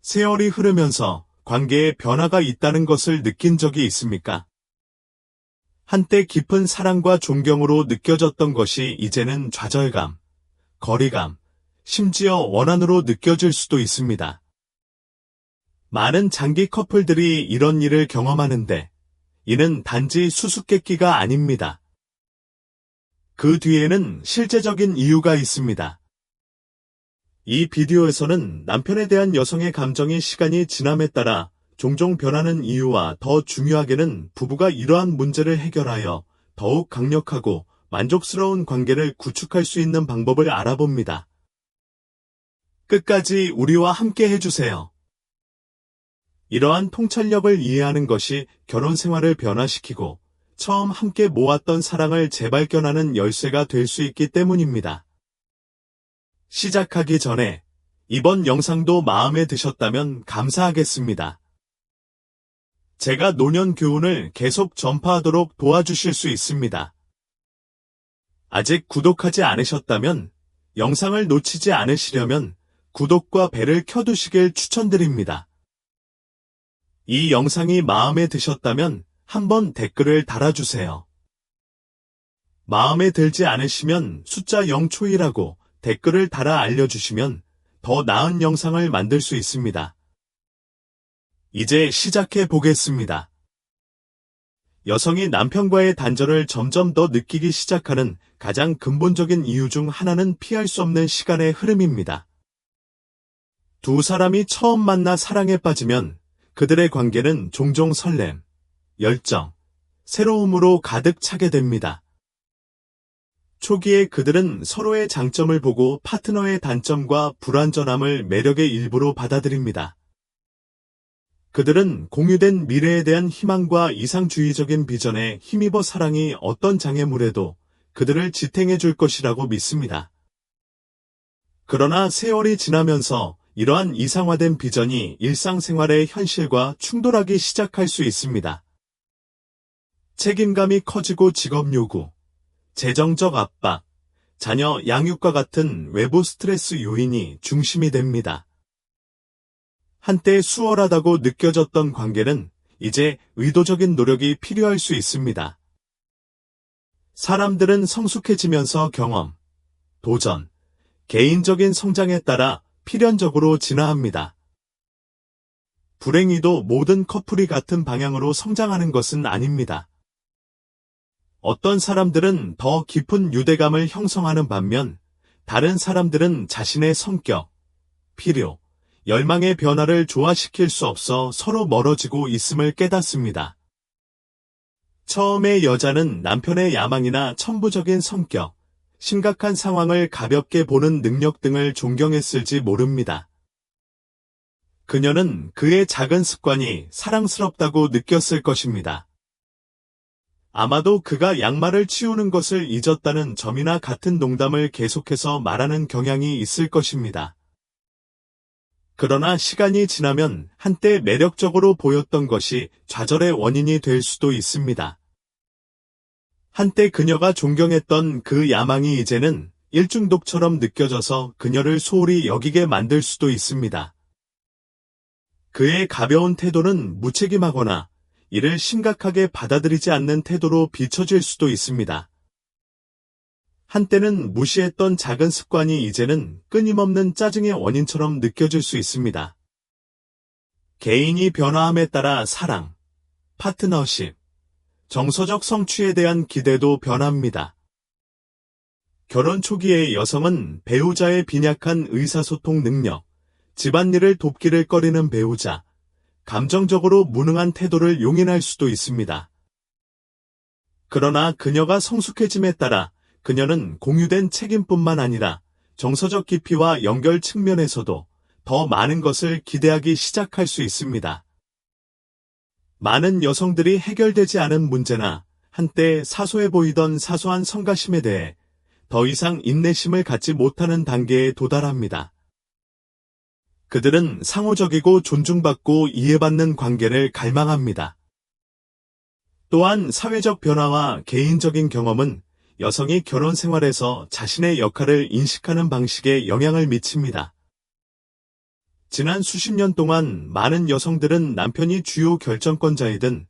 세월이 흐르면서 관계에 변화가 있다는 것을 느낀 적이 있습니까? 한때 깊은 사랑과 존경으로 느껴졌던 것이 이제는 좌절감, 거리감, 심지어 원한으로 느껴질 수도 있습니다. 많은 장기 커플들이 이런 일을 경험하는데 이는 단지 수수께끼가 아닙니다. 그 뒤에는 실제적인 이유가 있습니다. 이 비디오에서는 남편에 대한 여성의 감정이 시간이 지남에 따라 종종 변하는 이유와 더 중요하게는 부부가 이러한 문제를 해결하여 더욱 강력하고 만족스러운 관계를 구축할 수 있는 방법을 알아봅니다. 끝까지 우리와 함께 해주세요. 이러한 통찰력을 이해하는 것이 결혼 생활을 변화시키고 처음 함께 모았던 사랑을 재발견하는 열쇠가 될 수 있기 때문입니다. 시작하기 전에 이번 영상도 마음에 드셨다면 감사하겠습니다. 제가 노년 교훈을 계속 전파하도록 도와주실 수 있습니다. 아직 구독하지 않으셨다면 영상을 놓치지 않으시려면 구독과 벨을 켜두시길 추천드립니다. 이 영상이 마음에 드셨다면 한번 댓글을 달아주세요. 마음에 들지 않으시면 숫자 0초이라고 댓글을 달아 알려주시면 더 나은 영상을 만들 수 있습니다. 이제 시작해 보겠습니다. 여성이 남편과의 단절을 점점 더 느끼기 시작하는 가장 근본적인 이유 중 하나는 피할 수 없는 시간의 흐름입니다. 두 사람이 처음 만나 사랑에 빠지면 그들의 관계는 종종 설렘, 열정, 새로움으로 가득 차게 됩니다. 초기에 그들은 서로의 장점을 보고 파트너의 단점과 불완전함을 매력의 일부로 받아들입니다. 그들은 공유된 미래에 대한 희망과 이상주의적인 비전에 힘입어 사랑이 어떤 장애물에도 그들을 지탱해 줄 것이라고 믿습니다. 그러나 세월이 지나면서 이러한 이상화된 비전이 일상생활의 현실과 충돌하기 시작할 수 있습니다. 책임감이 커지고 직업 요구, 재정적 압박, 자녀 양육과 같은 외부 스트레스 요인이 중심이 됩니다. 한때 수월하다고 느껴졌던 관계는 이제 의도적인 노력이 필요할 수 있습니다. 사람들은 성숙해지면서 경험, 도전, 개인적인 성장에 따라 필연적으로 진화합니다. 불행히도 모든 커플이 같은 방향으로 성장하는 것은 아닙니다. 어떤 사람들은 더 깊은 유대감을 형성하는 반면 다른 사람들은 자신의 성격, 필요, 열망의 변화를 조화시킬 수 없어 서로 멀어지고 있음을 깨닫습니다. 처음에 여자는 남편의 야망이나 천부적인 성격, 심각한 상황을 가볍게 보는 능력 등을 존경했을지 모릅니다. 그녀는 그의 작은 습관이 사랑스럽다고 느꼈을 것입니다. 아마도 그가 양말을 치우는 것을 잊었다는 점이나 같은 농담을 계속해서 말하는 경향이 있을 것입니다. 그러나 시간이 지나면 한때 매력적으로 보였던 것이 좌절의 원인이 될 수도 있습니다. 한때 그녀가 존경했던 그 야망이 이제는 일중독처럼 느껴져서 그녀를 소홀히 여기게 만들 수도 있습니다. 그의 가벼운 태도는 무책임하거나 이를 심각하게 받아들이지 않는 태도로 비춰질 수도 있습니다. 한때는 무시했던 작은 습관이 이제는 끊임없는 짜증의 원인처럼 느껴질 수 있습니다. 개인이 변화함에 따라 사랑, 파트너십, 정서적 성취에 대한 기대도 변합니다. 결혼 초기의 여성은 배우자의 빈약한 의사소통 능력, 집안일을 돕기를 꺼리는 배우자, 감정적으로 무능한 태도를 용인할 수도 있습니다. 그러나 그녀가 성숙해짐에 따라 그녀는 공유된 책임뿐만 아니라 정서적 깊이와 연결 측면에서도 더 많은 것을 기대하기 시작할 수 있습니다. 많은 여성들이 해결되지 않은 문제나 한때 사소해 보이던 사소한 성가심에 대해 더 이상 인내심을 갖지 못하는 단계에 도달합니다. 그들은 상호적이고 존중받고 이해받는 관계를 갈망합니다. 또한 사회적 변화와 개인적인 경험은 여성이 결혼 생활에서 자신의 역할을 인식하는 방식에 영향을 미칩니다. 지난 수십 년 동안 많은 여성들은 남편이 주요 결정권자이든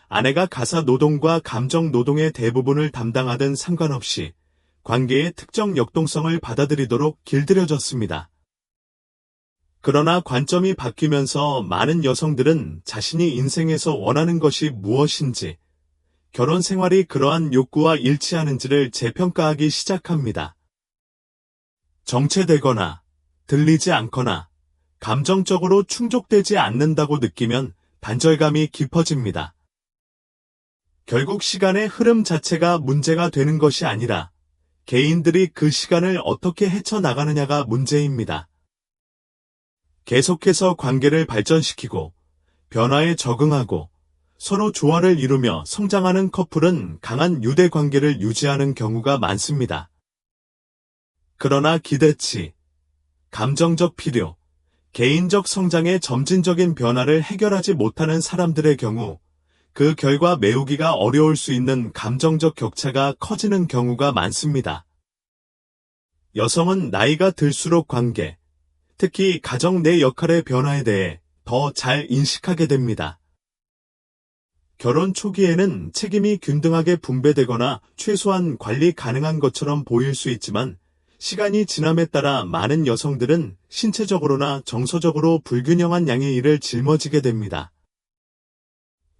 아내가 가사 노동과 감정 노동의 대부분을 담당하든 상관없이 관계의 특정 역동성을 받아들이도록 길들여졌습니다. 그러나 관점이 바뀌면서 많은 여성들은 자신이 인생에서 원하는 것이 무엇인지, 결혼 생활이 그러한 욕구와 일치하는지를 재평가하기 시작합니다. 정체되거나 들리지 않거나 감정적으로 충족되지 않는다고 느끼면 단절감이 깊어집니다. 결국 시간의 흐름 자체가 문제가 되는 것이 아니라 개인들이 그 시간을 어떻게 헤쳐나가느냐가 문제입니다. 계속해서 관계를 발전시키고 변화에 적응하고 서로 조화를 이루며 성장하는 커플은 강한 유대 관계를 유지하는 경우가 많습니다. 그러나 기대치, 감정적 필요, 개인적 성장의 점진적인 변화를 해결하지 못하는 사람들의 경우 그 결과 메우기가 어려울 수 있는 감정적 격차가 커지는 경우가 많습니다. 여성은 나이가 들수록 관계, 특히 가정 내 역할의 변화에 대해 더 잘 인식하게 됩니다. 결혼 초기에는 책임이 균등하게 분배되거나 최소한 관리 가능한 것처럼 보일 수 있지만 시간이 지남에 따라 많은 여성들은 신체적으로나 정서적으로 불균형한 양의 일을 짊어지게 됩니다.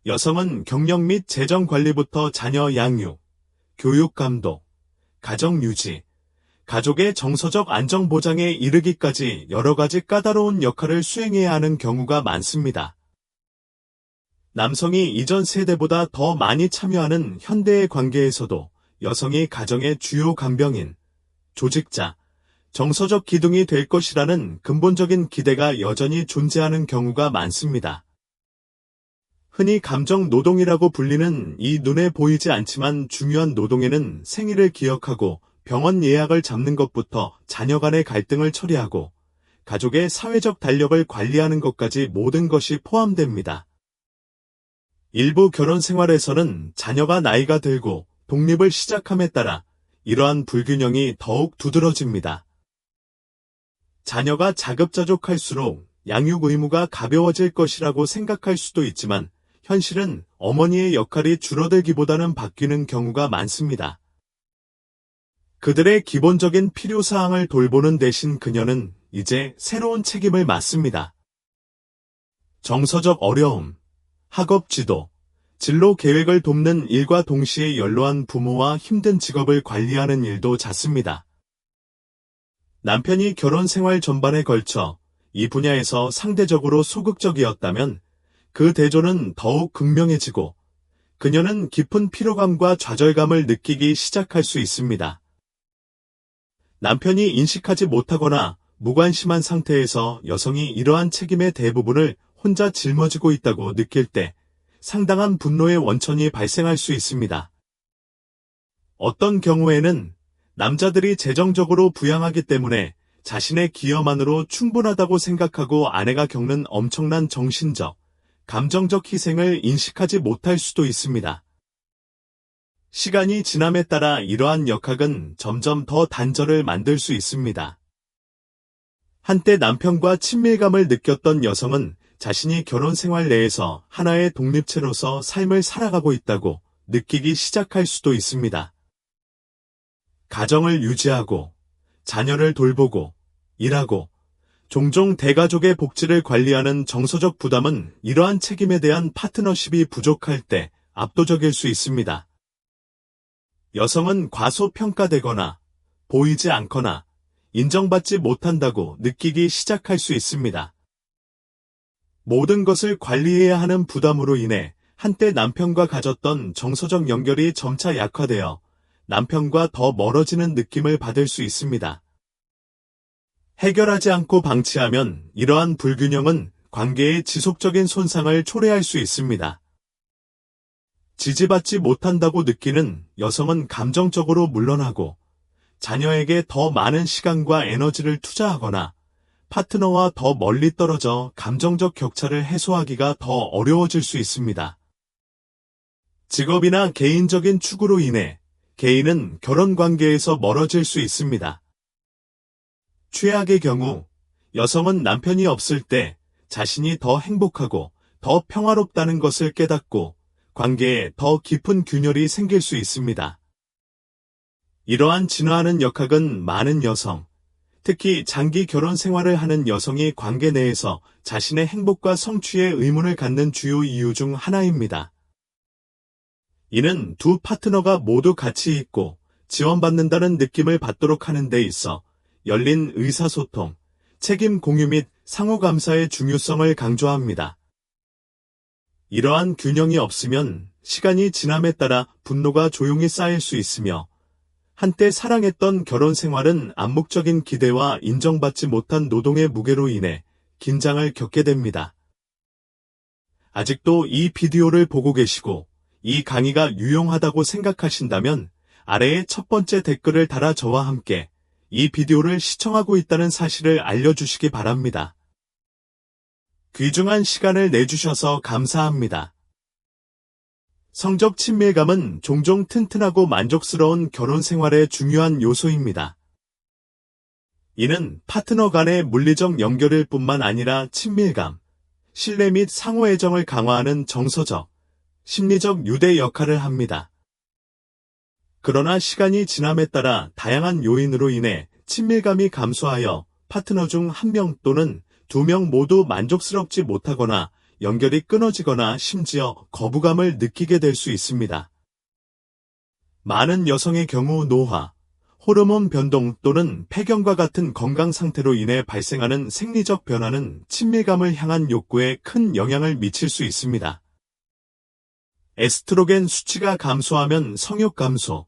여성은 경력 및 재정 관리부터 자녀 양육, 교육 감독, 가정 유지, 가족의 정서적 안정 보장에 이르기까지 여러 가지 까다로운 역할을 수행해야 하는 경우가 많습니다. 남성이 이전 세대보다 더 많이 참여하는 현대의 관계에서도 여성이 가정의 주요 간병인, 조직자, 정서적 기둥이 될 것이라는 근본적인 기대가 여전히 존재하는 경우가 많습니다. 흔히 감정 노동이라고 불리는 이 눈에 보이지 않지만 중요한 노동에는 생일을 기억하고 병원 예약을 잡는 것부터 자녀 간의 갈등을 처리하고 가족의 사회적 달력을 관리하는 것까지 모든 것이 포함됩니다. 일부 결혼 생활에서는 자녀가 나이가 들고 독립을 시작함에 따라 이러한 불균형이 더욱 두드러집니다. 자녀가 자급자족할수록 양육 의무가 가벼워질 것이라고 생각할 수도 있지만 현실은 어머니의 역할이 줄어들기보다는 바뀌는 경우가 많습니다. 그들의 기본적인 필요사항을 돌보는 대신 그녀는 이제 새로운 책임을 맡습니다. 정서적 어려움, 학업 지도, 진로 계획을 돕는 일과 동시에 연로한 부모와 힘든 직업을 관리하는 일도 잦습니다. 남편이 결혼 생활 전반에 걸쳐 이 분야에서 상대적으로 소극적이었다면 그 대조는 더욱 극명해지고 그녀는 깊은 피로감과 좌절감을 느끼기 시작할 수 있습니다. 남편이 인식하지 못하거나 무관심한 상태에서 여성이 이러한 책임의 대부분을 혼자 짊어지고 있다고 느낄 때 상당한 분노의 원천이 발생할 수 있습니다. 어떤 경우에는 남자들이 재정적으로 부양하기 때문에 자신의 기여만으로 충분하다고 생각하고 아내가 겪는 엄청난 정신적, 감정적 희생을 인식하지 못할 수도 있습니다. 시간이 지남에 따라 이러한 역학은 점점 더 단절을 만들 수 있습니다. 한때 남편과 친밀감을 느꼈던 여성은 자신이 결혼 생활 내에서 하나의 독립체로서 삶을 살아가고 있다고 느끼기 시작할 수도 있습니다. 가정을 유지하고, 자녀를 돌보고, 일하고, 종종 대가족의 복지를 관리하는 정서적 부담은 이러한 책임에 대한 파트너십이 부족할 때 압도적일 수 있습니다. 여성은 과소평가되거나 보이지 않거나 인정받지 못한다고 느끼기 시작할 수 있습니다. 모든 것을 관리해야 하는 부담으로 인해 한때 남편과 가졌던 정서적 연결이 점차 약화되어 남편과 더 멀어지는 느낌을 받을 수 있습니다. 해결하지 않고 방치하면 이러한 불균형은 관계의 지속적인 손상을 초래할 수 있습니다. 지지받지 못한다고 느끼는 여성은 감정적으로 물러나고 자녀에게 더 많은 시간과 에너지를 투자하거나 파트너와 더 멀리 떨어져 감정적 격차를 해소하기가 더 어려워질 수 있습니다. 직업이나 개인적인 추구로 인해 개인은 결혼 관계에서 멀어질 수 있습니다. 최악의 경우 여성은 남편이 없을 때 자신이 더 행복하고 더 평화롭다는 것을 깨닫고 관계에 더 깊은 균열이 생길 수 있습니다. 이러한 진화하는 역학은 많은 여성, 특히 장기 결혼 생활을 하는 여성이 관계 내에서 자신의 행복과 성취에 의문을 갖는 주요 이유 중 하나입니다. 이는 두 파트너가 모두 가치 있고 지원받는다는 느낌을 받도록 하는 데 있어 열린 의사소통, 책임 공유 및 상호 감사의 중요성을 강조합니다. 이러한 균형이 없으면 시간이 지남에 따라 분노가 조용히 쌓일 수 있으며 한때 사랑했던 결혼 생활은 암묵적인 기대와 인정받지 못한 노동의 무게로 인해 긴장을 겪게 됩니다. 아직도 이 비디오를 보고 계시고 이 강의가 유용하다고 생각하신다면 아래에 첫 번째 댓글을 달아 저와 함께 이 비디오를 시청하고 있다는 사실을 알려주시기 바랍니다. 귀중한 시간을 내주셔서 감사합니다. 성적 친밀감은 종종 튼튼하고 만족스러운 결혼 생활의 중요한 요소입니다. 이는 파트너 간의 물리적 연결일 뿐만 아니라 친밀감, 신뢰 및 상호 애정을 강화하는 정서적, 심리적 유대 역할을 합니다. 그러나 시간이 지남에 따라 다양한 요인으로 인해 친밀감이 감소하여 파트너 중 한 명 또는 두 명 모두 만족스럽지 못하거나 연결이 끊어지거나 심지어 거부감을 느끼게 될 수 있습니다. 많은 여성의 경우 노화, 호르몬 변동 또는 폐경과 같은 건강 상태로 인해 발생하는 생리적 변화는 친밀감을 향한 욕구에 큰 영향을 미칠 수 있습니다. 에스트로겐 수치가 감소하면 성욕 감소,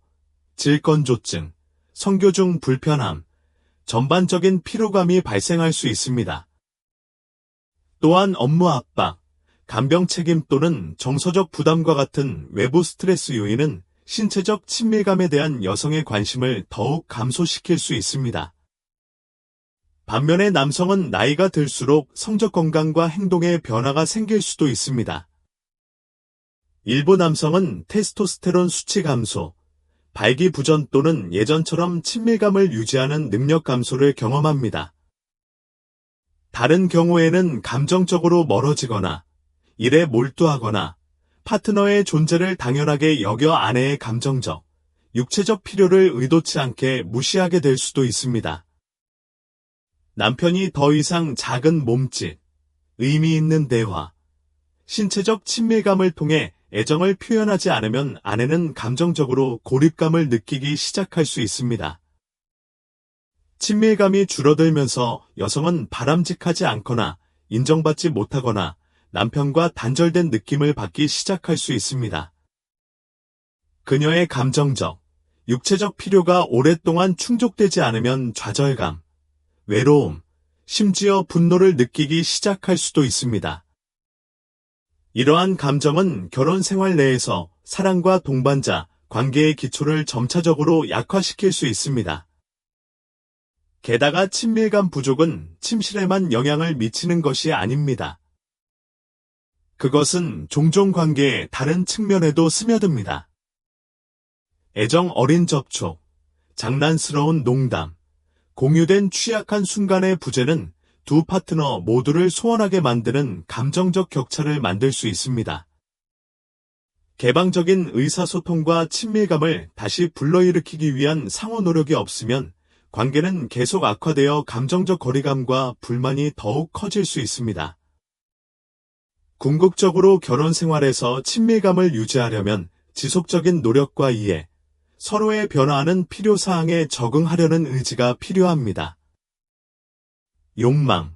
질건조증, 성교 중 불편함, 전반적인 피로감이 발생할 수 있습니다. 또한 업무 압박, 간병 책임 또는 정서적 부담과 같은 외부 스트레스 요인은 신체적 친밀감에 대한 여성의 관심을 더욱 감소시킬 수 있습니다. 반면에 남성은 나이가 들수록 성적 건강과 행동에 변화가 생길 수도 있습니다. 일부 남성은 테스토스테론 수치 감소, 발기부전 또는 예전처럼 친밀감을 유지하는 능력 감소를 경험합니다. 다른 경우에는 감정적으로 멀어지거나 일에 몰두하거나 파트너의 존재를 당연하게 여겨 아내의 감정적, 육체적 필요를 의도치 않게 무시하게 될 수도 있습니다. 남편이 더 이상 작은 몸짓, 의미 있는 대화, 신체적 친밀감을 통해 애정을 표현하지 않으면 아내는 감정적으로 고립감을 느끼기 시작할 수 있습니다. 친밀감이 줄어들면서 여성은 바람직하지 않거나 인정받지 못하거나 남편과 단절된 느낌을 받기 시작할 수 있습니다. 그녀의 감정적, 육체적 필요가 오랫동안 충족되지 않으면 좌절감, 외로움, 심지어 분노를 느끼기 시작할 수도 있습니다. 이러한 감정은 결혼 생활 내에서 사랑과 동반자, 관계의 기초를 점차적으로 약화시킬 수 있습니다. 게다가 친밀감 부족은 침실에만 영향을 미치는 것이 아닙니다. 그것은 종종 관계의 다른 측면에도 스며듭니다. 애정 어린 접촉, 장난스러운 농담, 공유된 취약한 순간의 부재는 두 파트너 모두를 소원하게 만드는 감정적 격차를 만들 수 있습니다. 개방적인 의사소통과 친밀감을 다시 불러일으키기 위한 상호 노력이 없으면 관계는 계속 악화되어 감정적 거리감과 불만이 더욱 커질 수 있습니다. 궁극적으로 결혼 생활에서 친밀감을 유지하려면 지속적인 노력과 이해, 서로의 변화하는 필요사항에 적응하려는 의지가 필요합니다. 욕망,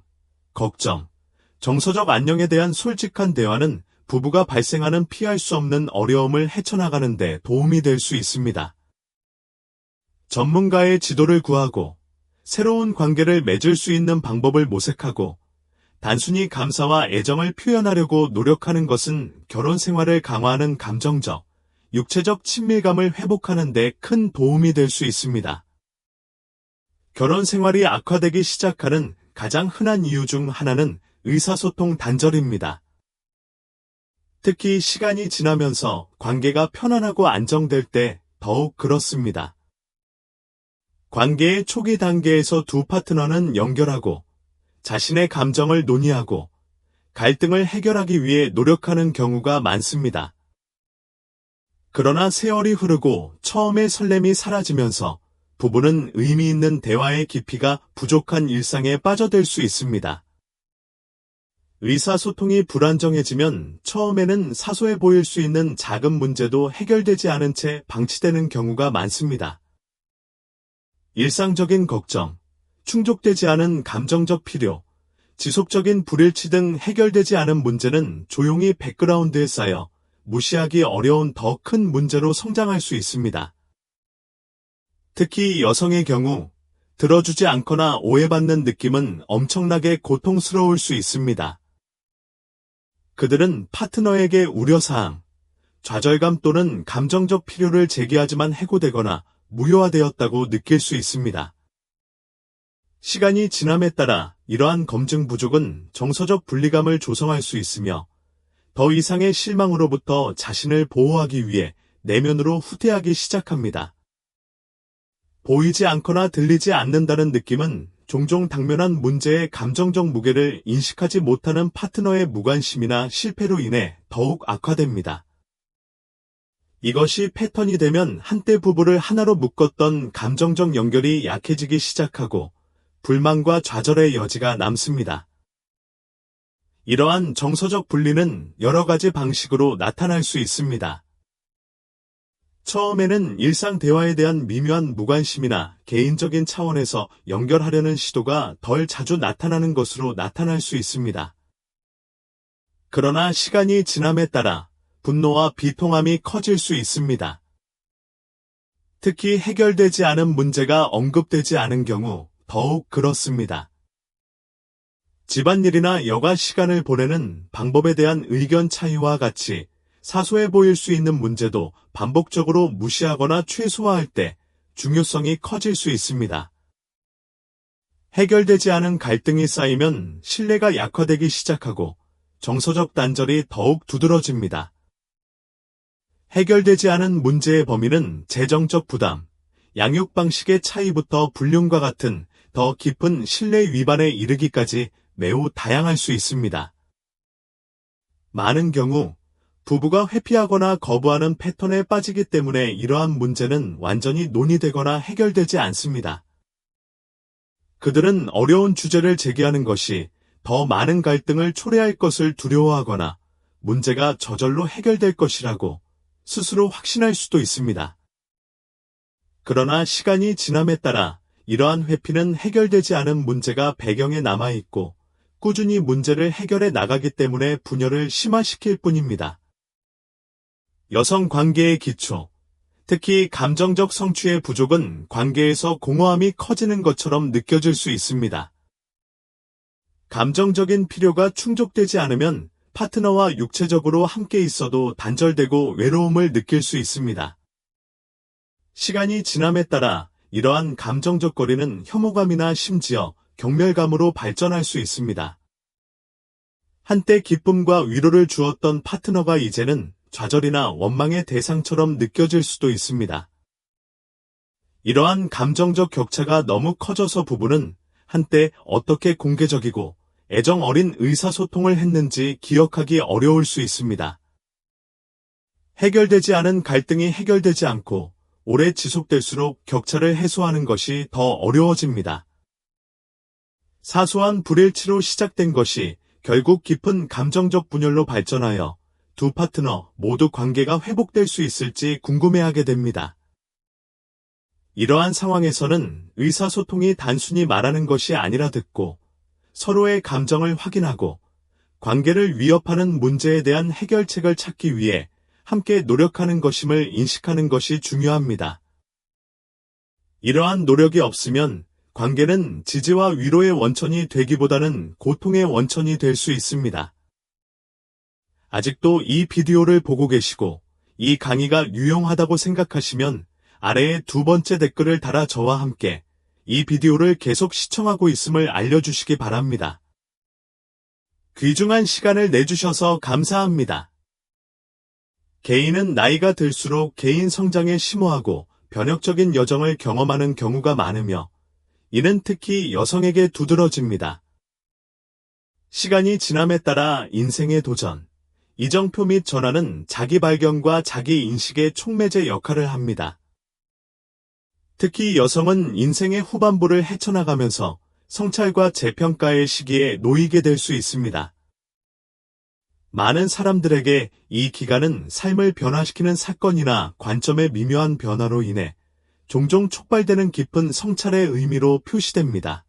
걱정, 정서적 안녕에 대한 솔직한 대화는 부부가 발생하는 피할 수 없는 어려움을 헤쳐나가는 데 도움이 될 수 있습니다. 전문가의 지도를 구하고 새로운 관계를 맺을 수 있는 방법을 모색하고 단순히 감사와 애정을 표현하려고 노력하는 것은 결혼 생활을 강화하는 감정적, 육체적 친밀감을 회복하는 데 큰 도움이 될 수 있습니다. 결혼 생활이 악화되기 시작하는 가장 흔한 이유 중 하나는 의사소통 단절입니다. 특히 시간이 지나면서 관계가 편안하고 안정될 때 더욱 그렇습니다. 관계의 초기 단계에서 두 파트너는 연결하고 자신의 감정을 논의하고 갈등을 해결하기 위해 노력하는 경우가 많습니다. 그러나 세월이 흐르고 처음의 설렘이 사라지면서 부부는 의미 있는 대화의 깊이가 부족한 일상에 빠져들 수 있습니다. 의사소통이 불안정해지면 처음에는 사소해 보일 수 있는 작은 문제도 해결되지 않은 채 방치되는 경우가 많습니다. 일상적인 걱정, 충족되지 않은 감정적 필요, 지속적인 불일치 등 해결되지 않은 문제는 조용히 백그라운드에 쌓여 무시하기 어려운 더 큰 문제로 성장할 수 있습니다. 특히 여성의 경우 들어주지 않거나 오해받는 느낌은 엄청나게 고통스러울 수 있습니다. 그들은 파트너에게 우려사항, 좌절감 또는 감정적 필요를 제기하지만 해고되거나 무효화되었다고 느낄 수 있습니다. 시간이 지남에 따라 이러한 검증 부족은 정서적 분리감을 조성할 수 있으며 더 이상의 실망으로부터 자신을 보호하기 위해 내면으로 후퇴하기 시작합니다. 보이지 않거나 들리지 않는다는 느낌은 종종 당면한 문제의 감정적 무게를 인식하지 못하는 파트너의 무관심이나 실패로 인해 더욱 악화됩니다. 이것이 패턴이 되면 한때 부부를 하나로 묶었던 감정적 연결이 약해지기 시작하고 불만과 좌절의 여지가 남습니다. 이러한 정서적 분리는 여러 가지 방식으로 나타날 수 있습니다. 처음에는 일상 대화에 대한 미묘한 무관심이나 개인적인 차원에서 연결하려는 시도가 덜 자주 나타나는 것으로 나타날 수 있습니다. 그러나 시간이 지남에 따라 분노와 비통함이 커질 수 있습니다. 특히 해결되지 않은 문제가 언급되지 않은 경우 더욱 그렇습니다. 집안일이나 여가 시간을 보내는 방법에 대한 의견 차이와 같이 사소해 보일 수 있는 문제도 반복적으로 무시하거나 최소화할 때 중요성이 커질 수 있습니다. 해결되지 않은 갈등이 쌓이면 신뢰가 약화되기 시작하고 정서적 단절이 더욱 두드러집니다. 해결되지 않은 문제의 범위는 재정적 부담, 양육 방식의 차이부터 불륜과 같은 더 깊은 신뢰 위반에 이르기까지 매우 다양할 수 있습니다. 많은 경우 부부가 회피하거나 거부하는 패턴에 빠지기 때문에 이러한 문제는 완전히 논의되거나 해결되지 않습니다. 그들은 어려운 주제를 제기하는 것이 더 많은 갈등을 초래할 것을 두려워하거나 문제가 저절로 해결될 것이라고 스스로 확신할 수도 있습니다. 그러나 시간이 지남에 따라 이러한 회피는 해결되지 않은 문제가 배경에 남아있고 꾸준히 문제를 해결해 나가기 때문에 분열을 심화시킬 뿐입니다. 여성 관계의 기초, 특히 감정적 성취의 부족은 관계에서 공허함이 커지는 것처럼 느껴질 수 있습니다. 감정적인 필요가 충족되지 않으면 파트너와 육체적으로 함께 있어도 단절되고 외로움을 느낄 수 있습니다. 시간이 지남에 따라 이러한 감정적 거리는 혐오감이나 심지어 경멸감으로 발전할 수 있습니다. 한때 기쁨과 위로를 주었던 파트너가 이제는 좌절이나 원망의 대상처럼 느껴질 수도 있습니다. 이러한 감정적 격차가 너무 커져서 부부는 한때 어떻게 공개적이고 애정 어린 의사소통을 했는지 기억하기 어려울 수 있습니다. 해결되지 않은 갈등이 해결되지 않고 오래 지속될수록 격차를 해소하는 것이 더 어려워집니다. 사소한 불일치로 시작된 것이 결국 깊은 감정적 분열로 발전하여 두 파트너 모두 관계가 회복될 수 있을지 궁금해하게 됩니다. 이러한 상황에서는 의사소통이 단순히 말하는 것이 아니라 듣고 서로의 감정을 확인하고 관계를 위협하는 문제에 대한 해결책을 찾기 위해 함께 노력하는 것임을 인식하는 것이 중요합니다. 이러한 노력이 없으면 관계는 지지와 위로의 원천이 되기보다는 고통의 원천이 될 수 있습니다. 아직도 이 비디오를 보고 계시고 이 강의가 유용하다고 생각하시면 아래에 두 번째 댓글을 달아 저와 함께 이 비디오를 계속 시청하고 있음을 알려주시기 바랍니다. 귀중한 시간을 내주셔서 감사합니다. 개인은 나이가 들수록 개인 성장에 심오하고 변혁적인 여정을 경험하는 경우가 많으며 이는 특히 여성에게 두드러집니다. 시간이 지남에 따라 인생의 도전, 이정표 및 전환은 자기 발견과 자기 인식의 촉매제 역할을 합니다. 특히 여성은 인생의 후반부를 헤쳐나가면서 성찰과 재평가의 시기에 놓이게 될 수 있습니다. 많은 사람들에게 이 기간은 삶을 변화시키는 사건이나 관점의 미묘한 변화로 인해 종종 촉발되는 깊은 성찰의 의미로 표시됩니다.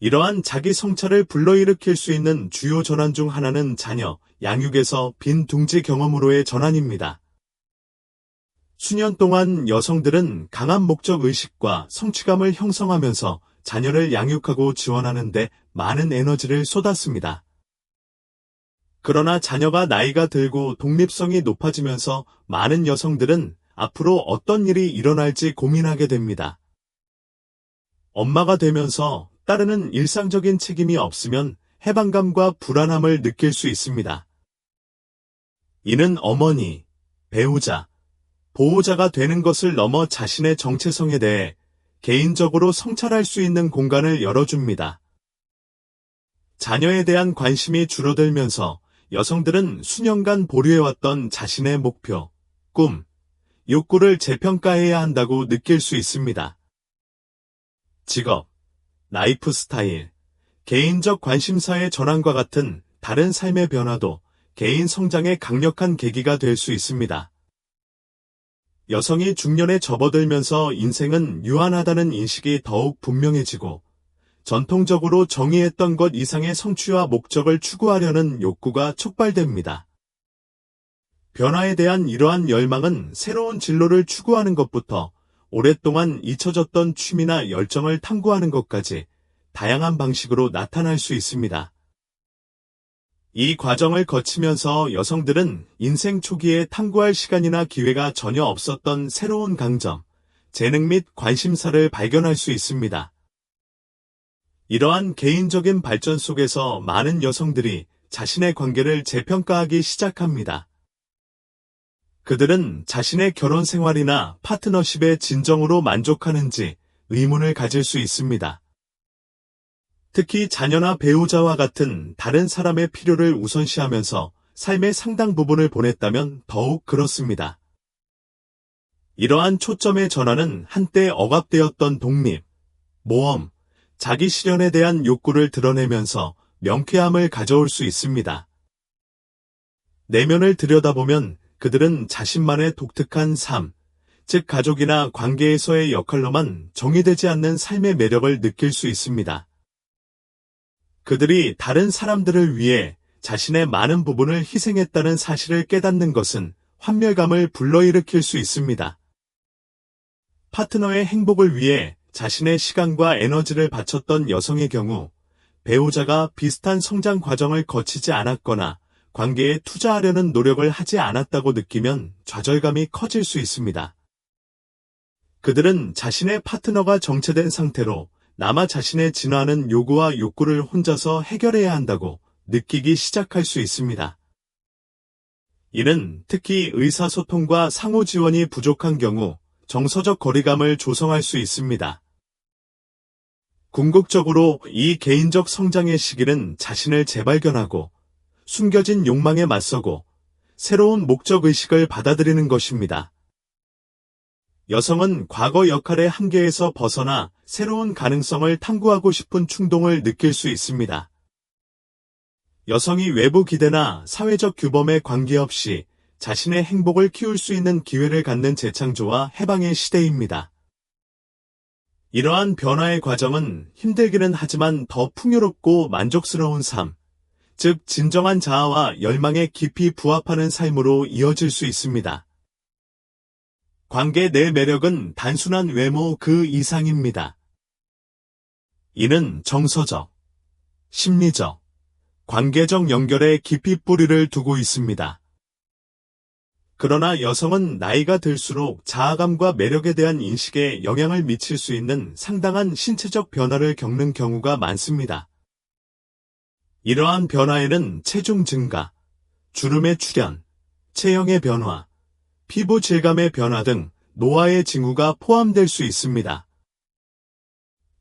이러한 자기 성찰을 불러일으킬 수 있는 주요 전환 중 하나는 자녀, 양육에서 빈 둥지 경험으로의 전환입니다. 수년 동안 여성들은 강한 목적 의식과 성취감을 형성하면서 자녀를 양육하고 지원하는 데 많은 에너지를 쏟았습니다. 그러나 자녀가 나이가 들고 독립성이 높아지면서 많은 여성들은 앞으로 어떤 일이 일어날지 고민하게 됩니다. 엄마가 되면서 따르는 일상적인 책임이 없으면 해방감과 불안함을 느낄 수 있습니다. 이는 어머니, 배우자, 보호자가 되는 것을 넘어 자신의 정체성에 대해 개인적으로 성찰할 수 있는 공간을 열어줍니다. 자녀에 대한 관심이 줄어들면서 여성들은 수년간 보류해왔던 자신의 목표, 꿈, 욕구를 재평가해야 한다고 느낄 수 있습니다. 직업, 라이프 스타일, 개인적 관심사의 전환과 같은 다른 삶의 변화도 개인 성장의 강력한 계기가 될 수 있습니다. 여성이 중년에 접어들면서 인생은 유한하다는 인식이 더욱 분명해지고 전통적으로 정의했던 것 이상의 성취와 목적을 추구하려는 욕구가 촉발됩니다. 변화에 대한 이러한 열망은 새로운 진로를 추구하는 것부터 오랫동안 잊혀졌던 취미나 열정을 탐구하는 것까지 다양한 방식으로 나타날 수 있습니다. 이 과정을 거치면서 여성들은 인생 초기에 탐구할 시간이나 기회가 전혀 없었던 새로운 강점, 재능 및 관심사를 발견할 수 있습니다. 이러한 개인적인 발전 속에서 많은 여성들이 자신의 관계를 재평가하기 시작합니다. 그들은 자신의 결혼 생활이나 파트너십에 진정으로 만족하는지 의문을 가질 수 있습니다. 특히 자녀나 배우자와 같은 다른 사람의 필요를 우선시하면서 삶의 상당 부분을 보냈다면 더욱 그렇습니다. 이러한 초점의 전환은 한때 억압되었던 독립, 모험, 자기 실현에 대한 욕구를 드러내면서 명쾌함을 가져올 수 있습니다. 내면을 들여다보면 그들은 자신만의 독특한 삶, 즉 가족이나 관계에서의 역할로만 정의되지 않는 삶의 매력을 느낄 수 있습니다. 그들이 다른 사람들을 위해 자신의 많은 부분을 희생했다는 사실을 깨닫는 것은 환멸감을 불러일으킬 수 있습니다. 파트너의 행복을 위해 자신의 시간과 에너지를 바쳤던 여성의 경우 배우자가 비슷한 성장 과정을 거치지 않았거나 관계에 투자하려는 노력을 하지 않았다고 느끼면 좌절감이 커질 수 있습니다. 그들은 자신의 파트너가 정체된 상태로 남아 자신의 진화하는 요구와 욕구를 혼자서 해결해야 한다고 느끼기 시작할 수 있습니다. 이는 특히 의사소통과 상호 지원이 부족한 경우 정서적 거리감을 조성할 수 있습니다. 궁극적으로 이 개인적 성장의 시기는 자신을 재발견하고 숨겨진 욕망에 맞서고 새로운 목적의식을 받아들이는 것입니다. 여성은 과거 역할의 한계에서 벗어나 새로운 가능성을 탐구하고 싶은 충동을 느낄 수 있습니다. 여성이 외부 기대나 사회적 규범에 관계없이 자신의 행복을 키울 수 있는 기회를 갖는 재창조와 해방의 시대입니다. 이러한 변화의 과정은 힘들기는 하지만 더 풍요롭고 만족스러운 삶, 즉 진정한 자아와 열망에 깊이 부합하는 삶으로 이어질 수 있습니다. 관계 내 매력은 단순한 외모 그 이상입니다. 이는 정서적, 심리적, 관계적 연결에 깊이 뿌리를 두고 있습니다. 그러나 여성은 나이가 들수록 자아감과 매력에 대한 인식에 영향을 미칠 수 있는 상당한 신체적 변화를 겪는 경우가 많습니다. 이러한 변화에는 체중 증가, 주름의 출현, 체형의 변화, 피부 질감의 변화 등 노화의 징후가 포함될 수 있습니다.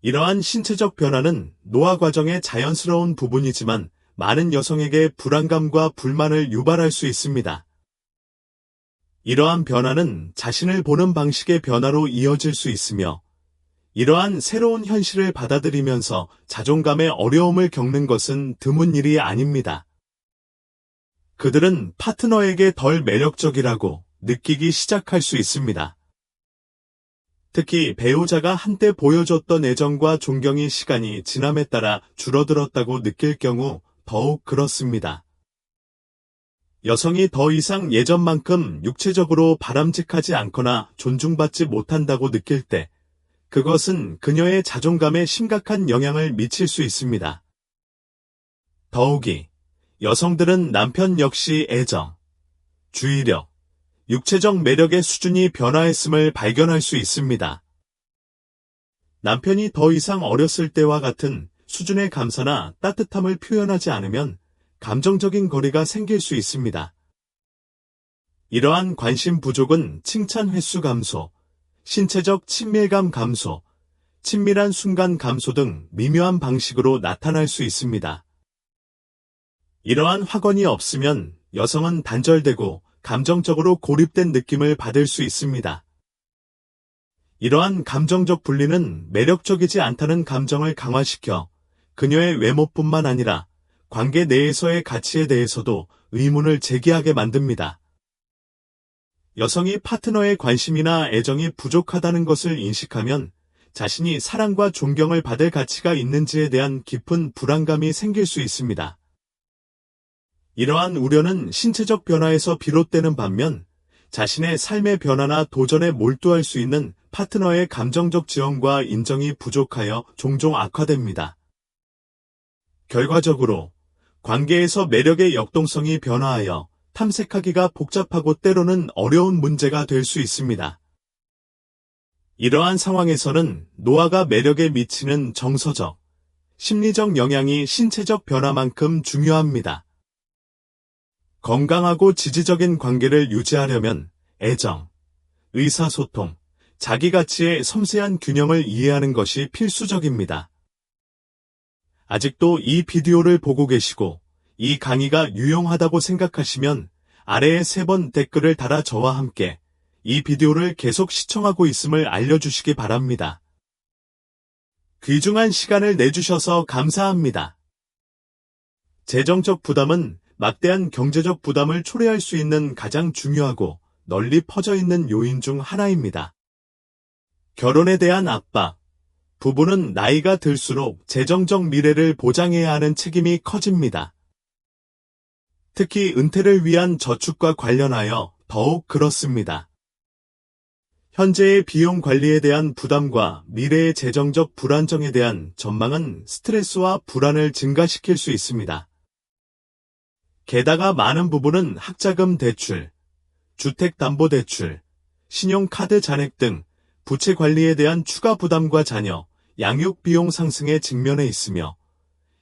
이러한 신체적 변화는 노화 과정의 자연스러운 부분이지만 많은 여성에게 불안감과 불만을 유발할 수 있습니다. 이러한 변화는 자신을 보는 방식의 변화로 이어질 수 있으며 이러한 새로운 현실을 받아들이면서 자존감의 어려움을 겪는 것은 드문 일이 아닙니다. 그들은 파트너에게 덜 매력적이라고 느끼기 시작할 수 있습니다. 특히 배우자가 한때 보여줬던 애정과 존경이 시간이 지남에 따라 줄어들었다고 느낄 경우 더욱 그렇습니다. 여성이 더 이상 예전만큼 육체적으로 바람직하지 않거나 존중받지 못한다고 느낄 때 그것은 그녀의 자존감에 심각한 영향을 미칠 수 있습니다. 더욱이 여성들은 남편 역시 애정, 주의력, 육체적 매력의 수준이 변화했음을 발견할 수 있습니다. 남편이 더 이상 어렸을 때와 같은 수준의 감사나 따뜻함을 표현하지 않으면 감정적인 거리가 생길 수 있습니다. 이러한 관심 부족은 칭찬 횟수 감소, 신체적 친밀감 감소, 친밀한 순간 감소 등 미묘한 방식으로 나타날 수 있습니다. 이러한 확언이 없으면 여성은 단절되고 감정적으로 고립된 느낌을 받을 수 있습니다. 이러한 감정적 분리는 매력적이지 않다는 감정을 강화시켜 그녀의 외모뿐만 아니라 관계 내에서의 가치에 대해서도 의문을 제기하게 만듭니다. 여성이 파트너의 관심이나 애정이 부족하다는 것을 인식하면 자신이 사랑과 존경을 받을 가치가 있는지에 대한 깊은 불안감이 생길 수 있습니다. 이러한 우려는 신체적 변화에서 비롯되는 반면 자신의 삶의 변화나 도전에 몰두할 수 있는 파트너의 감정적 지원과 인정이 부족하여 종종 악화됩니다. 결과적으로 관계에서 매력의 역동성이 변화하여 탐색하기가 복잡하고 때로는 어려운 문제가 될 수 있습니다. 이러한 상황에서는 노화가 매력에 미치는 정서적, 심리적 영향이 신체적 변화만큼 중요합니다. 건강하고 지지적인 관계를 유지하려면 애정, 의사소통, 자기가치의 섬세한 균형을 이해하는 것이 필수적입니다. 아직도 이 비디오를 보고 계시고 이 강의가 유용하다고 생각하시면 아래에 3번 댓글을 달아 저와 함께 이 비디오를 계속 시청하고 있음을 알려주시기 바랍니다. 귀중한 시간을 내주셔서 감사합니다. 재정적 부담은 막대한 경제적 부담을 초래할 수 있는 가장 중요하고 널리 퍼져 있는 요인 중 하나입니다. 결혼에 대한 압박, 부부는 나이가 들수록 재정적 미래를 보장해야 하는 책임이 커집니다. 특히 은퇴를 위한 저축과 관련하여 더욱 그렇습니다. 현재의 비용 관리에 대한 부담과 미래의 재정적 불안정에 대한 전망은 스트레스와 불안을 증가시킬 수 있습니다. 게다가 많은 부부는 학자금 대출, 주택담보대출, 신용카드 잔액 등 부채 관리에 대한 추가 부담과 자녀, 양육 비용 상승에 직면해 있으며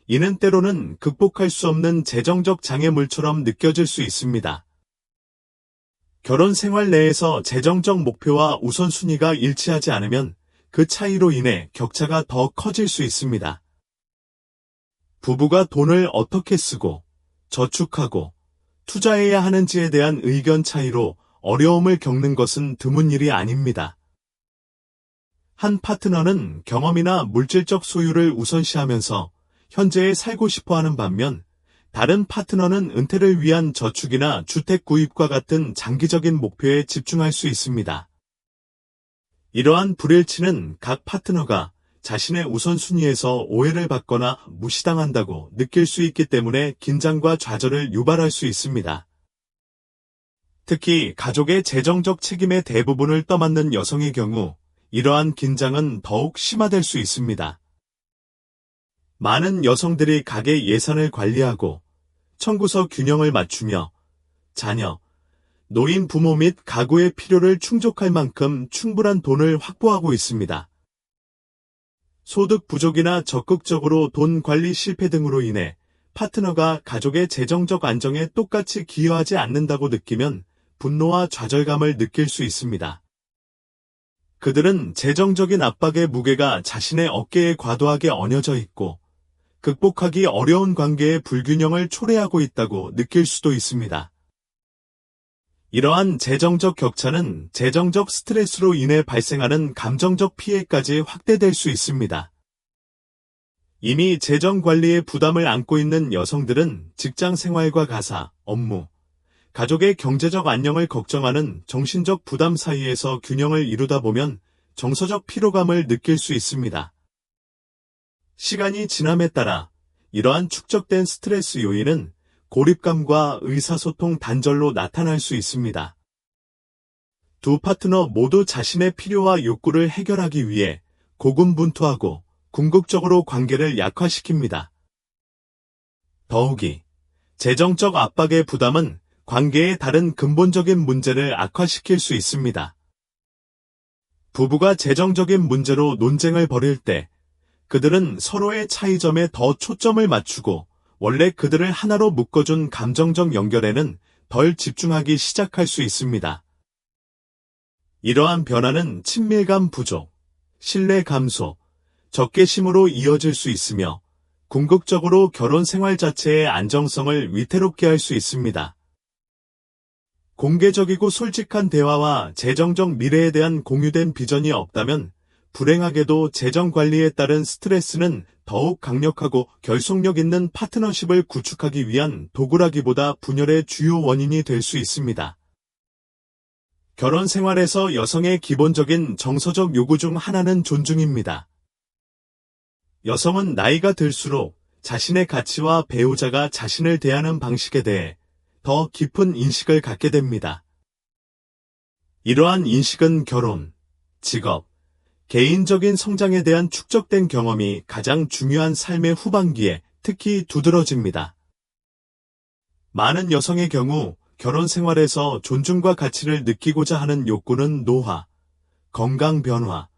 이는 때로는 극복할 수 없는 재정적 장애물처럼 느껴질 수 있습니다. 결혼 생활 내에서 재정적 목표와 우선순위가 일치하지 않으면 그 차이로 인해 격차가 더 커질 수 있습니다. 부부가 돈을 어떻게 쓰고 저축하고 투자해야 하는지에 대한 의견 차이로 어려움을 겪는 것은 드문 일이 아닙니다. 한 파트너는 경험이나 물질적 소유를 우선시하면서 현재에 살고 싶어하는 반면 다른 파트너는 은퇴를 위한 저축이나 주택 구입과 같은 장기적인 목표에 집중할 수 있습니다. 이러한 불일치는 각 파트너가 자신의 우선순위에서 오해를 받거나 무시당한다고 느낄 수 있기 때문에 긴장과 좌절을 유발할 수 있습니다. 특히 가족의 재정적 책임의 대부분을 떠맡는 여성의 경우 이러한 긴장은 더욱 심화될 수 있습니다. 많은 여성들이 가계 예산을 관리하고 청구서 균형을 맞추며 자녀, 노인 부모 및 가구의 필요를 충족할 만큼 충분한 돈을 확보하고 있습니다. 소득 부족이나 적극적으로 돈 관리 실패 등으로 인해 파트너가 가족의 재정적 안정에 똑같이 기여하지 않는다고 느끼면 분노와 좌절감을 느낄 수 있습니다. 그들은 재정적인 압박의 무게가 자신의 어깨에 과도하게 얹어져 있고 극복하기 어려운 관계의 불균형을 초래하고 있다고 느낄 수도 있습니다. 이러한 재정적 격차는 재정적 스트레스로 인해 발생하는 감정적 피해까지 확대될 수 있습니다. 이미 재정 관리에 부담을 안고 있는 여성들은 직장 생활과 가사, 업무, 가족의 경제적 안녕을 걱정하는 정신적 부담 사이에서 균형을 이루다 보면 정서적 피로감을 느낄 수 있습니다. 시간이 지남에 따라 이러한 축적된 스트레스 요인은 고립감과 의사소통 단절로 나타날 수 있습니다. 두 파트너 모두 자신의 필요와 욕구를 해결하기 위해 고군분투하고 궁극적으로 관계를 약화시킵니다. 더욱이 재정적 압박의 부담은 관계의 다른 근본적인 문제를 악화시킬 수 있습니다. 부부가 재정적인 문제로 논쟁을 벌일 때 그들은 서로의 차이점에 더 초점을 맞추고 원래 그들을 하나로 묶어준 감정적 연결에는 덜 집중하기 시작할 수 있습니다. 이러한 변화는 친밀감 부족, 신뢰 감소, 적개심으로 이어질 수 있으며 궁극적으로 결혼 생활 자체의 안정성을 위태롭게 할 수 있습니다. 공개적이고 솔직한 대화와 재정적 미래에 대한 공유된 비전이 없다면 불행하게도 재정 관리에 따른 스트레스는 더욱 강력하고 결속력 있는 파트너십을 구축하기 위한 도구라기보다 분열의 주요 원인이 될 수 있습니다. 결혼 생활에서 여성의 기본적인 정서적 요구 중 하나는 존중입니다. 여성은 나이가 들수록 자신의 가치와 배우자가 자신을 대하는 방식에 대해 더 깊은 인식을 갖게 됩니다. 이러한 인식은 결혼, 직업, 개인적인 성장에 대한 축적된 경험이 가장 중요한 삶의 후반기에 특히 두드러집니다. 많은 여성의 경우 결혼 생활에서 존중과 가치를 느끼고자 하는 욕구는 노화, 건강 변화,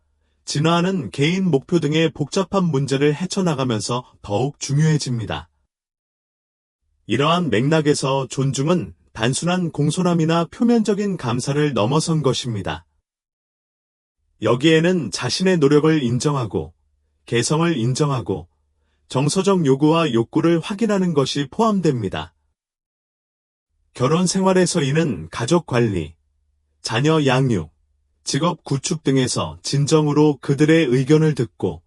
진화하는 개인 목표 등의 복잡한 문제를 헤쳐나가면서 더욱 중요해집니다. 이러한 맥락에서 존중은 단순한 공손함이나 표면적인 감사를 넘어선 것입니다. 여기에는 자신의 노력을 인정하고, 개성을 인정하고, 정서적 요구와 욕구를 확인하는 것이 포함됩니다. 결혼 생활에서 이는 가족 관리, 자녀 양육, 직업 구축 등에서 진정으로 그들의 의견을 듣고,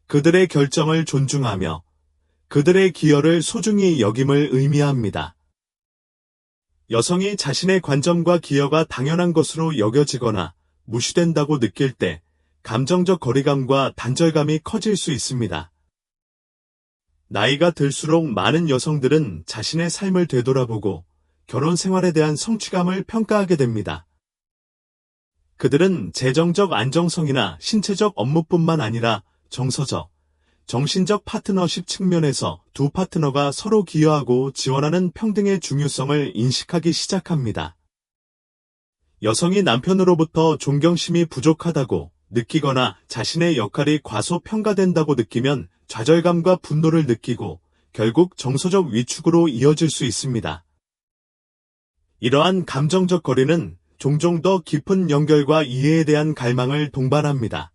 그들의 결정을 존중하며, 그들의 기여를 소중히 여김을 의미합니다. 여성이 자신의 관점과 기여가 당연한 것으로 여겨지거나 무시된다고 느낄 때 감정적 거리감과 단절감이 커질 수 있습니다. 나이가 들수록 많은 여성들은 자신의 삶을 되돌아보고 결혼 생활에 대한 성취감을 평가하게 됩니다. 그들은 재정적 안정성이나 신체적 업무뿐만 아니라 정서적, 정신적 파트너십 측면에서 두 파트너가 서로 기여하고 지원하는 평등의 중요성을 인식하기 시작합니다. 여성이 남편으로부터 존경심이 부족하다고 느끼거나 자신의 역할이 과소평가된다고 느끼면 좌절감과 분노를 느끼고 결국 정서적 위축으로 이어질 수 있습니다. 이러한 감정적 거리는 종종 더 깊은 연결과 이해에 대한 갈망을 동반합니다.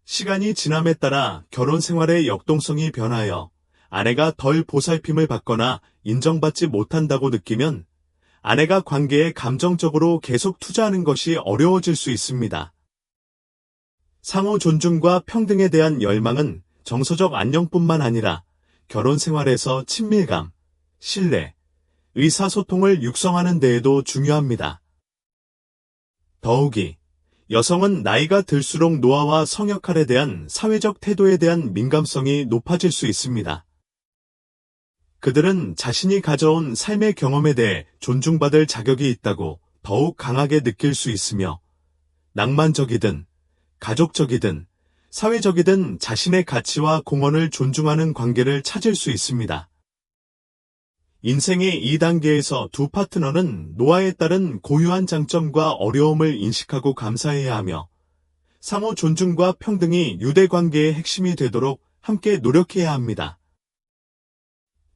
시간이 지남에 따라 결혼 생활의 역동성이 변하여 아내가 덜 보살핌을 받거나 인정받지 못한다고 느끼면 아내가 관계에 감정적으로 계속 투자하는 것이 어려워질 수 있습니다. 상호 존중과 평등에 대한 열망은 정서적 안녕뿐만 아니라 결혼 생활에서 친밀감, 신뢰, 의사소통을 육성하는 데에도 중요합니다. 더욱이 여성은 나이가 들수록 노화와 성역할에 대한 사회적 태도에 대한 민감성이 높아질 수 있습니다. 그들은 자신이 가져온 삶의 경험에 대해 존중받을 자격이 있다고 더욱 강하게 느낄 수 있으며 낭만적이든 가족적이든 사회적이든 자신의 가치와 공헌을 존중하는 관계를 찾을 수 있습니다. 인생의 2단계에서 두 파트너는 노화에 따른 고유한 장점과 어려움을 인식하고 감사해야 하며 상호 존중과 평등이 유대관계의 핵심이 되도록 함께 노력해야 합니다.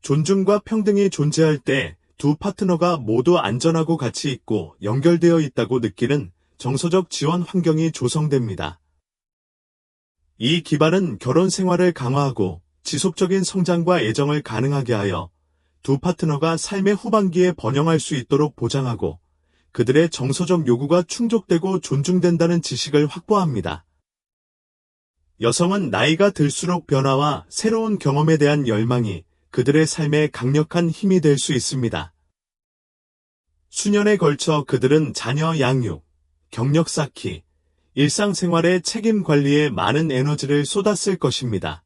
존중과 평등이 존재할 때 두 파트너가 모두 안전하고 가치 있고 연결되어 있다고 느끼는 정서적 지원 환경이 조성됩니다. 이 기반은 결혼 생활을 강화하고 지속적인 성장과 애정을 가능하게 하여 두 파트너가 삶의 후반기에 번영할 수 있도록 보장하고 그들의 정서적 요구가 충족되고 존중된다는 지식을 확보합니다. 여성은 나이가 들수록 변화와 새로운 경험에 대한 열망이 그들의 삶에 강력한 힘이 될 수 있습니다. 수년에 걸쳐 그들은 자녀 양육, 경력 쌓기, 일상생활의 책임 관리에 많은 에너지를 쏟았을 것입니다.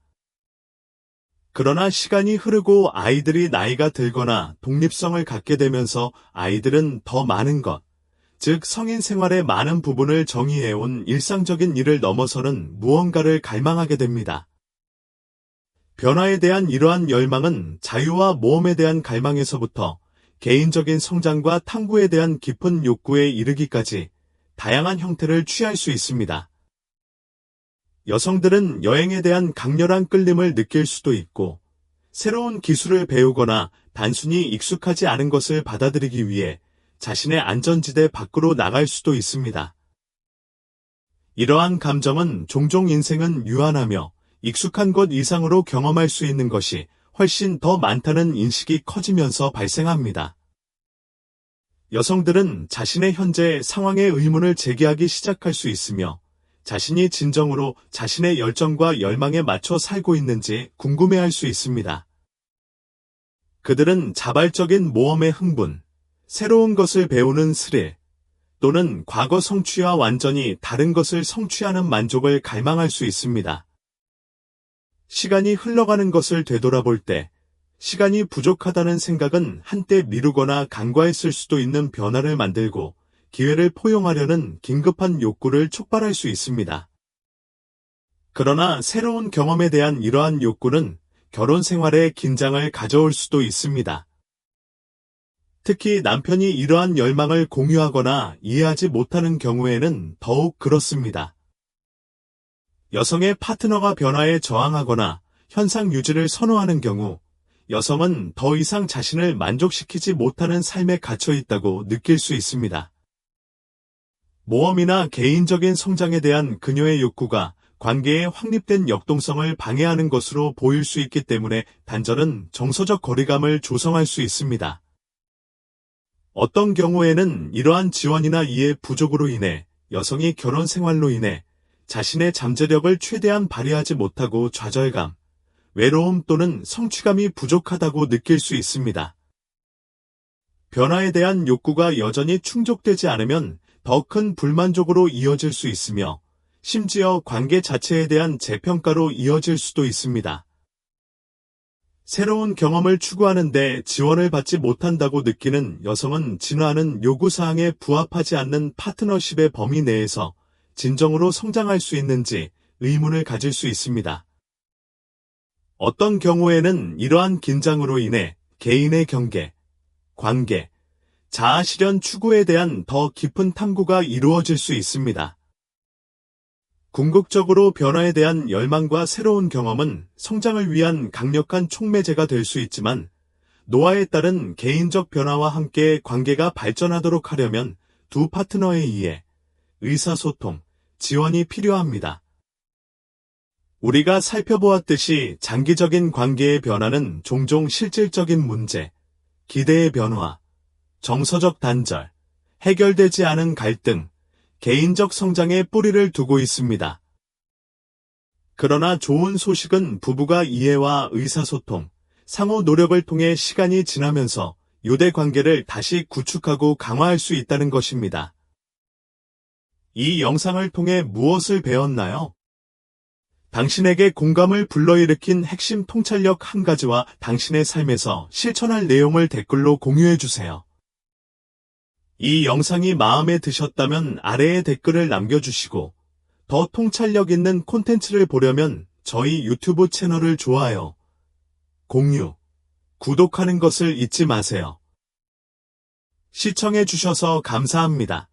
그러나 시간이 흐르고 아이들이 나이가 들거나 독립성을 갖게 되면서 아이들은 더 많은 것, 즉 성인 생활의 많은 부분을 정의해온 일상적인 일을 넘어서는 무언가를 갈망하게 됩니다. 변화에 대한 이러한 열망은 자유와 모험에 대한 갈망에서부터 개인적인 성장과 탐구에 대한 깊은 욕구에 이르기까지 다양한 형태를 취할 수 있습니다. 여성들은 여행에 대한 강렬한 끌림을 느낄 수도 있고, 새로운 기술을 배우거나 단순히 익숙하지 않은 것을 받아들이기 위해 자신의 안전지대 밖으로 나갈 수도 있습니다. 이러한 감정은 종종 인생은 유한하며 익숙한 것 이상으로 경험할 수 있는 것이 훨씬 더 많다는 인식이 커지면서 발생합니다. 여성들은 자신의 현재 상황에 의문을 제기하기 시작할 수 있으며 자신이 진정으로 자신의 열정과 열망에 맞춰 살고 있는지 궁금해할 수 있습니다. 그들은 자발적인 모험의 흥분, 새로운 것을 배우는 스릴, 또는 과거 성취와 완전히 다른 것을 성취하는 만족을 갈망할 수 있습니다. 시간이 흘러가는 것을 되돌아볼 때 시간이 부족하다는 생각은 한때 미루거나 간과했을 수도 있는 변화를 만들고 기회를 포용하려는 긴급한 욕구를 촉발할 수 있습니다. 그러나 새로운 경험에 대한 이러한 욕구는 결혼 생활에 긴장을 가져올 수도 있습니다. 특히 남편이 이러한 열망을 공유하거나 이해하지 못하는 경우에는 더욱 그렇습니다. 여성의 파트너가 변화에 저항하거나 현상 유지를 선호하는 경우 여성은 더 이상 자신을 만족시키지 못하는 삶에 갇혀 있다고 느낄 수 있습니다. 모험이나 개인적인 성장에 대한 그녀의 욕구가 관계의 확립된 역동성을 방해하는 것으로 보일 수 있기 때문에 단절은 정서적 거리감을 조성할 수 있습니다. 어떤 경우에는 이러한 지원이나 이해 부족으로 인해 여성이 결혼 생활로 인해 자신의 잠재력을 최대한 발휘하지 못하고 좌절감, 외로움 또는 성취감이 부족하다고 느낄 수 있습니다. 변화에 대한 욕구가 여전히 충족되지 않으면 더 큰 불만족으로 이어질 수 있으며 심지어 관계 자체에 대한 재평가로 이어질 수도 있습니다. 새로운 경험을 추구하는데 지원을 받지 못한다고 느끼는 여성은 진화하는 요구사항에 부합하지 않는 파트너십의 범위 내에서 진정으로 성장할 수 있는지 의문을 가질 수 있습니다. 어떤 경우에는 이러한 긴장으로 인해 개인의 경계, 관계, 자아 실현 추구에 대한 더 깊은 탐구가 이루어질 수 있습니다. 궁극적으로 변화에 대한 열망과 새로운 경험은 성장을 위한 강력한 촉매제가 될 수 있지만 노화에 따른 개인적 변화와 함께 관계가 발전하도록 하려면 두 파트너의 이해, 의사소통, 지원이 필요합니다. 우리가 살펴보았듯이 장기적인 관계의 변화는 종종 실질적인 문제, 기대의 변화, 정서적 단절, 해결되지 않은 갈등, 개인적 성장에 뿌리를 두고 있습니다. 그러나 좋은 소식은 부부가 이해와 의사소통, 상호 노력을 통해 시간이 지나면서 유대 관계를 다시 구축하고 강화할 수 있다는 것입니다. 이 영상을 통해 무엇을 배웠나요? 당신에게 공감을 불러일으킨 핵심 통찰력 한 가지와 당신의 삶에서 실천할 내용을 댓글로 공유해주세요. 이 영상이 마음에 드셨다면 아래에 댓글을 남겨주시고 더 통찰력 있는 콘텐츠를 보려면 저희 유튜브 채널을 좋아요, 공유, 구독하는 것을 잊지 마세요. 시청해주셔서 감사합니다.